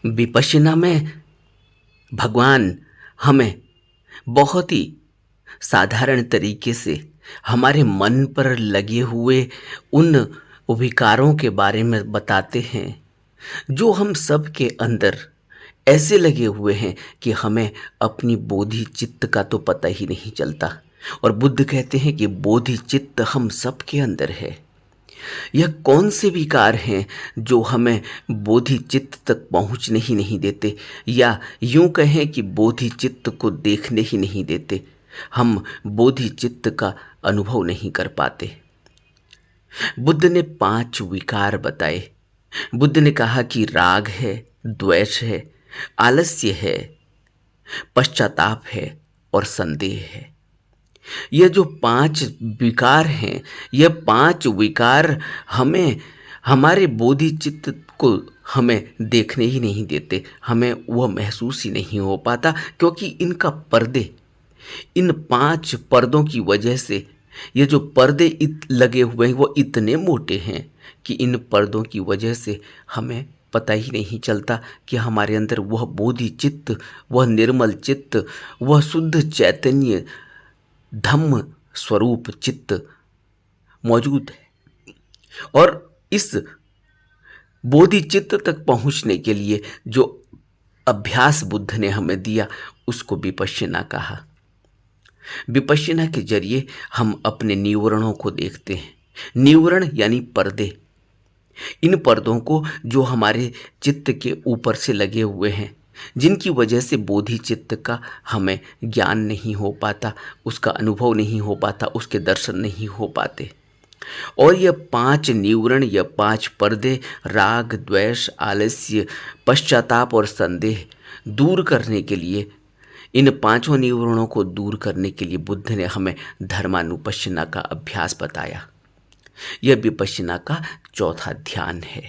विपश्यना में भगवान हमें बहुत ही साधारण तरीके से हमारे मन पर लगे हुए उन विकारों के बारे में बताते हैं जो हम सब के अंदर ऐसे लगे हुए हैं कि हमें अपनी बोधि चित्त का तो पता ही नहीं चलता। और बुद्ध कहते हैं कि बोधि चित्त हम सब के अंदर है। यह कौन से विकार हैं जो हमें बोधि चित्त तक पहुंचने ही नहीं देते, या यूं कहें कि बोधि चित्त को देखने ही नहीं देते। हम बोधि चित्त का अनुभव नहीं कर पाते। बुद्ध ने 5 विकार बताए। बुद्ध ने कहा कि राग है, द्वेष है, आलस्य है, पश्चाताप है और संदेह है। ये जो 5 विकार हैं, ये 5 विकार हमें हमारे बोधि चित्त को हमें देखने ही नहीं देते, हमें वह महसूस ही नहीं हो पाता, क्योंकि इनका पर्दे, इन 5 पर्दों की वजह से ये जो पर्दे लगे हुए हैं वो इतने मोटे हैं कि इन पर्दों की वजह से हमें पता ही नहीं चलता कि हमारे अंदर वह बोधि चित्त, वह निर्मल चित्त, वह शुद्ध चैतन्य धम्म स्वरूप चित्त मौजूद है। और इस बोधि चित्त तक पहुंचने के लिए जो अभ्यास बुद्ध ने हमें दिया उसको विपश्यना कहा। विपश्यना के जरिए हम अपने निवरणों को देखते हैं। निवरण यानी पर्दे, इन पर्दों को जो हमारे चित्त के ऊपर से लगे हुए हैं, जिनकी वजह से बोधि चित्त का हमें ज्ञान नहीं हो पाता, उसका अनुभव नहीं हो पाता, उसके दर्शन नहीं हो पाते। और यह 5 निवरण, यह 5 पर्दे, राग, द्वेष, आलस्य, पश्चाताप और संदेह दूर करने के लिए, इन 5 निवरणों को दूर करने के लिए बुद्ध ने हमें धर्मानुपश्यना का अभ्यास बताया। यह विपश्यना का चौथा ध्यान है।